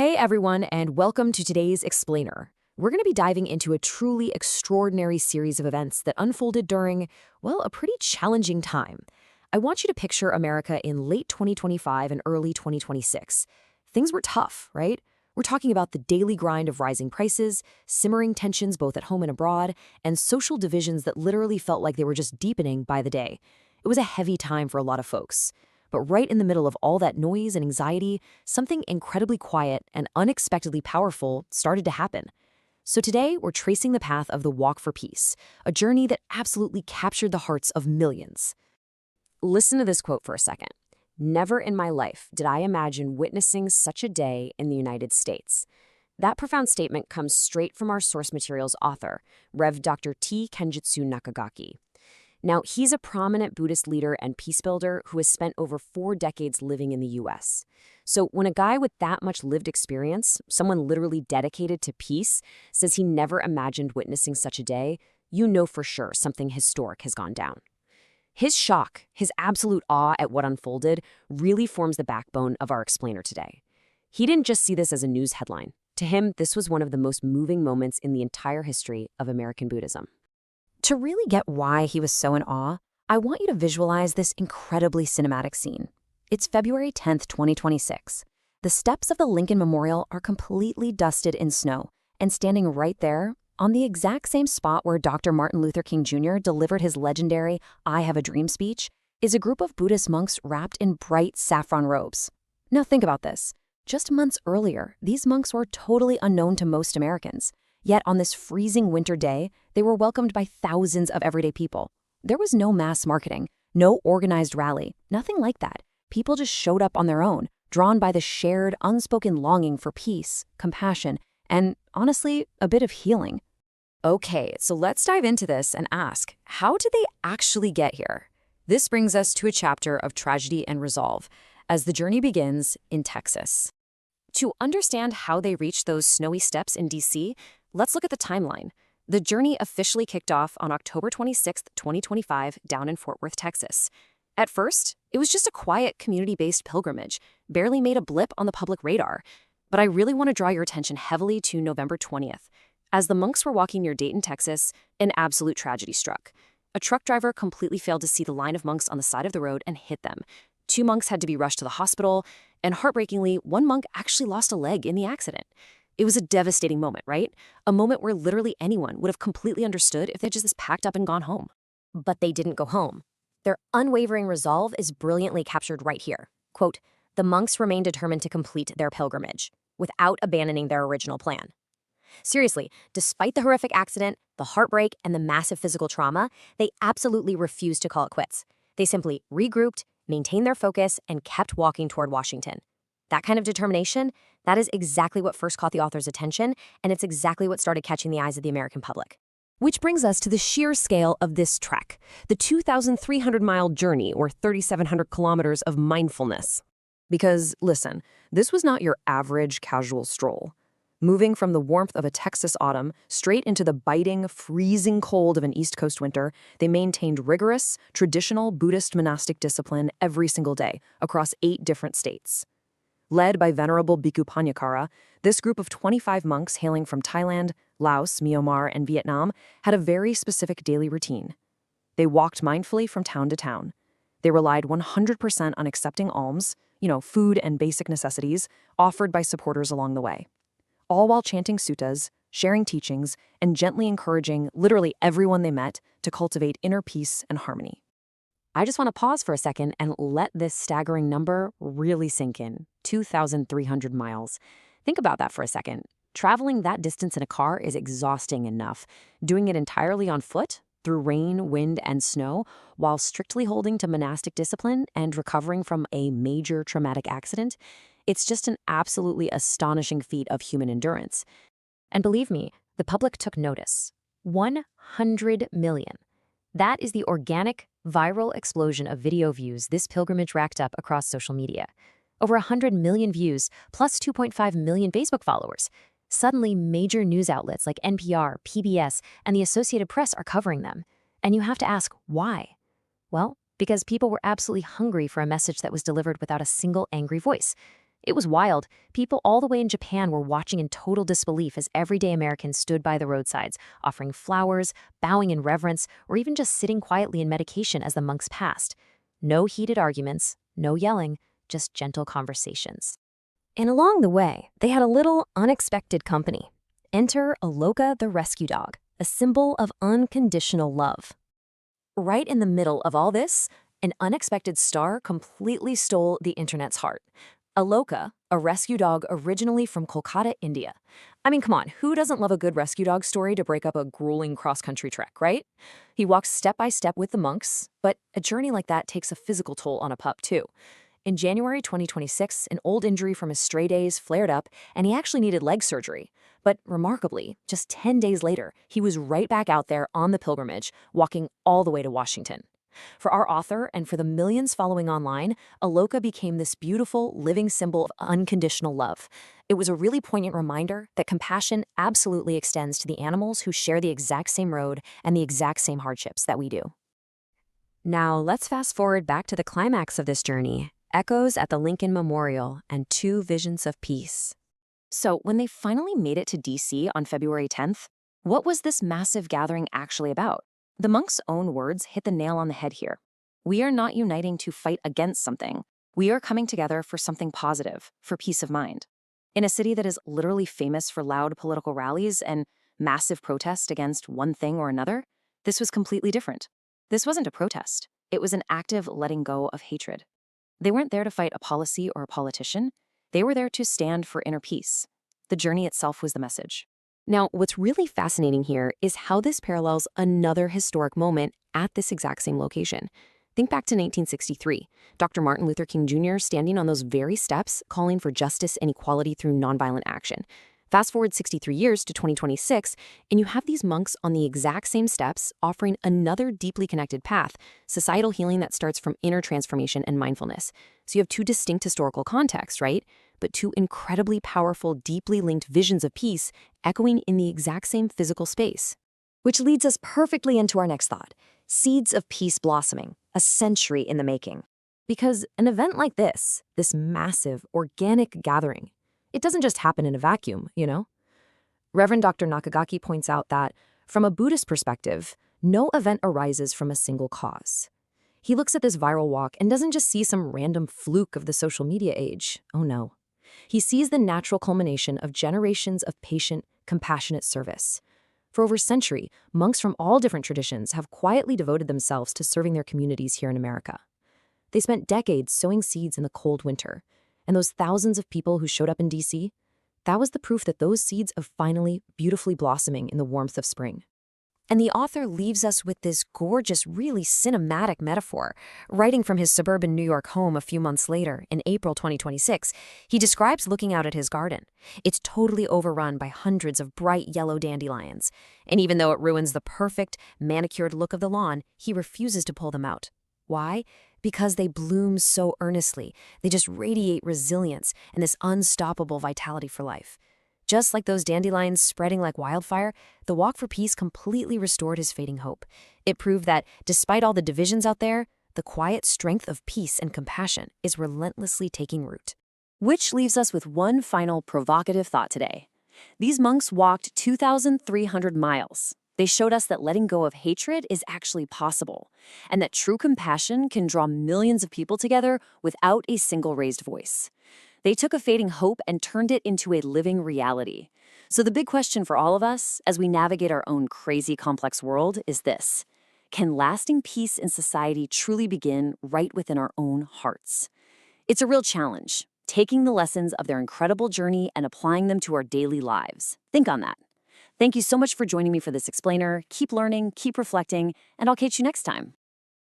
Hey everyone, and welcome to today's Explainer. We're going to be diving into a truly extraordinary series of events that unfolded during, well, a pretty challenging time. I want you to picture America in late 2025 and early 2026. Things were tough, right? We're talking about the daily grind of rising prices, simmering tensions both at home and abroad, and social divisions that literally felt like they were just deepening by the day. It was a heavy time for a lot of folks. But right in the middle of all that noise and anxiety, something incredibly quiet and unexpectedly powerful started to happen. So today, we're tracing the path of the Walk for Peace, a journey that absolutely captured the hearts of millions. Listen to this quote for a second. "Never in my life did I imagine witnessing such a day in the United States." That profound statement comes straight from our source material's author, Rev. Dr. Kenjitsu Nakagaki. Now, he's a prominent Buddhist leader and peace builder who has spent over 4 decades living in the U.S. So when a guy with that much lived experience, someone literally dedicated to peace, says he never imagined witnessing such a day, you know for sure something historic has gone down. His shock, his absolute awe at what unfolded, really forms the backbone of our explainer today. He didn't just see this as a news headline. To him, this was one of the most moving moments in the entire history of American Buddhism. To really get why he was so in awe, I want you to visualize this incredibly cinematic scene. It's February 10th, 2026. The steps of the Lincoln Memorial are completely dusted in snow, and standing right there, on the exact same spot where Dr. Martin Luther King Jr. delivered his legendary "I Have a Dream" speech, is a group of Buddhist monks wrapped in bright saffron robes. Now think about this. Just months earlier, these monks were totally unknown to most Americans. Yet on this freezing winter day, they were welcomed by thousands of everyday people. There was no mass marketing, no organized rally, nothing like that. People just showed up on their own, drawn by the shared, unspoken longing for peace, compassion, and, honestly, a bit of healing. Okay, so let's dive into this and ask, how did they actually get here? This brings us to a chapter of tragedy and resolve, as the journey begins in Texas. To understand how they reached those snowy steps in D.C., let's look at the timeline. The journey officially kicked off on October 26, 2025, down in Fort Worth, Texas. At first, it was just a quiet, community-based pilgrimage, barely made a blip on the public radar. But I really want to draw your attention heavily to November 20th. As the monks were walking near Dayton, Texas, an absolute tragedy struck. A truck driver completely failed to see the line of monks on the side of the road and hit them. 2 monks had to be rushed to the hospital, and heartbreakingly, 1 monk actually lost a leg in the accident. It was a devastating moment, right? A moment where literally anyone would have completely understood if they just packed up and gone home. But they didn't go home. Their unwavering resolve is brilliantly captured right here. Quote, "The monks remained determined to complete their pilgrimage, without abandoning their original plan." Seriously, despite the horrific accident, the heartbreak, and the massive physical trauma, they absolutely refused to call it quits. They simply regrouped, maintained their focus, and kept walking toward Washington. That kind of determination, that is exactly what first caught the author's attention, and it's exactly what started catching the eyes of the American public. Which brings us to the sheer scale of this trek, the 2,300-mile journey, or 3,700 kilometers of mindfulness. Because, listen, this was not your average casual stroll. Moving from the warmth of a Texas autumn straight into the biting, freezing cold of an East Coast winter, they maintained rigorous, traditional Buddhist monastic discipline every single day across 8 different states. Led by Venerable Bhikkhu Panyakara, this group of 25 monks hailing from Thailand, Laos, Myanmar, and Vietnam had a very specific daily routine. They walked mindfully from town to town. They relied 100% on accepting alms, food and basic necessities, offered by supporters along the way. All while chanting suttas, sharing teachings, and gently encouraging literally everyone they met to cultivate inner peace and harmony. I just want to pause for a second and let this staggering number really sink in. 2,300 miles. Think about that for a second. Traveling that distance in a car is exhausting enough. Doing it entirely on foot, through rain, wind, and snow, while strictly holding to monastic discipline and recovering from a major traumatic accident, it's just an absolutely astonishing feat of human endurance. And believe me, the public took notice. 100 million. That is the organic, viral explosion of video views this pilgrimage racked up across social media. Over 100 million views, plus 2.5 million Facebook followers. Suddenly, major news outlets like NPR, PBS, and the Associated Press are covering them. And you have to ask, why? Well, because people were absolutely hungry for a message that was delivered without a single angry voice. It was wild. People all the way in Japan were watching in total disbelief as everyday Americans stood by the roadsides, offering flowers, bowing in reverence, or even just sitting quietly in meditation as the monks passed. No heated arguments, no yelling, just gentle conversations. And along the way, they had a little unexpected company. Enter Aloka the rescue dog, a symbol of unconditional love. Right in the middle of all this, an unexpected star completely stole the internet's heart. Aloka, a rescue dog originally from Kolkata, India. I mean, come on, who doesn't love a good rescue dog story to break up a grueling cross-country trek, right? He walks step by step with the monks, but a journey like that takes a physical toll on a pup, too. In January 2026, an old injury from his stray days flared up, and he actually needed leg surgery. But remarkably, just 10 days later, he was right back out there on the pilgrimage, walking all the way to Washington. For our author and for the millions following online, Aloka became this beautiful, living symbol of unconditional love. It was a really poignant reminder that compassion absolutely extends to the animals who share the exact same road and the exact same hardships that we do. Now, let's fast forward back to the climax of this journey, echoes at the Lincoln Memorial and 2 visions of peace. So, when they finally made it to D.C. on February 10th, what was this massive gathering actually about? The monks' own words hit the nail on the head here. We are not uniting to fight against something. We are coming together for something positive, for peace of mind. In a city that is literally famous for loud political rallies and massive protest against one thing or another, this was completely different. This wasn't a protest. It was an active letting go of hatred. They weren't there to fight a policy or a politician. They were there to stand for inner peace. The journey itself was the message. Now, what's really fascinating here is how this parallels another historic moment at this exact same location. Think back to 1963, Dr. Martin Luther King Jr. standing on those very steps, calling for justice and equality through nonviolent action. Fast forward 63 years to 2026, and you have these monks on the exact same steps offering another deeply connected path, societal healing that starts from inner transformation and mindfulness. So you have 2 distinct historical contexts, right? But 2 incredibly powerful, deeply linked visions of peace echoing in the exact same physical space. Which leads us perfectly into our next thought, seeds of peace blossoming, a century in the making. Because an event like this massive, organic gathering, it doesn't just happen in a vacuum, you know? Reverend Dr. Nakagaki points out that, from a Buddhist perspective, no event arises from a single cause. He looks at this viral walk and doesn't just see some random fluke of the social media age. Oh no. He sees the natural culmination of generations of patient, compassionate service. For over a century, monks from all different traditions have quietly devoted themselves to serving their communities here in America. They spent decades sowing seeds in the cold winter, and those thousands of people who showed up in D.C., that was the proof that those seeds are finally beautifully blossoming in the warmth of spring. And the author leaves us with this gorgeous, really cinematic metaphor. Writing from his suburban New York home a few months later, in April 2026, he describes looking out at his garden. It's totally overrun by hundreds of bright yellow dandelions. And even though it ruins the perfect, manicured look of the lawn, he refuses to pull them out. Why? Because they bloom so earnestly. They just radiate resilience and this unstoppable vitality for life. Just like those dandelions spreading like wildfire, the Walk for Peace completely restored his fading hope. It proved that, despite all the divisions out there, the quiet strength of peace and compassion is relentlessly taking root. Which leaves us with one final provocative thought today. These monks walked 2,300 miles. They showed us that letting go of hatred is actually possible, and that true compassion can draw millions of people together without a single raised voice. They took a fading hope and turned it into a living reality. So the big question for all of us, as we navigate our own crazy, complex world, is this: can lasting peace in society truly begin right within our own hearts? It's a real challenge, taking the lessons of their incredible journey and applying them to our daily lives. Think on that. Thank you so much for joining me for this explainer. Keep learning, keep reflecting, and I'll catch you next time.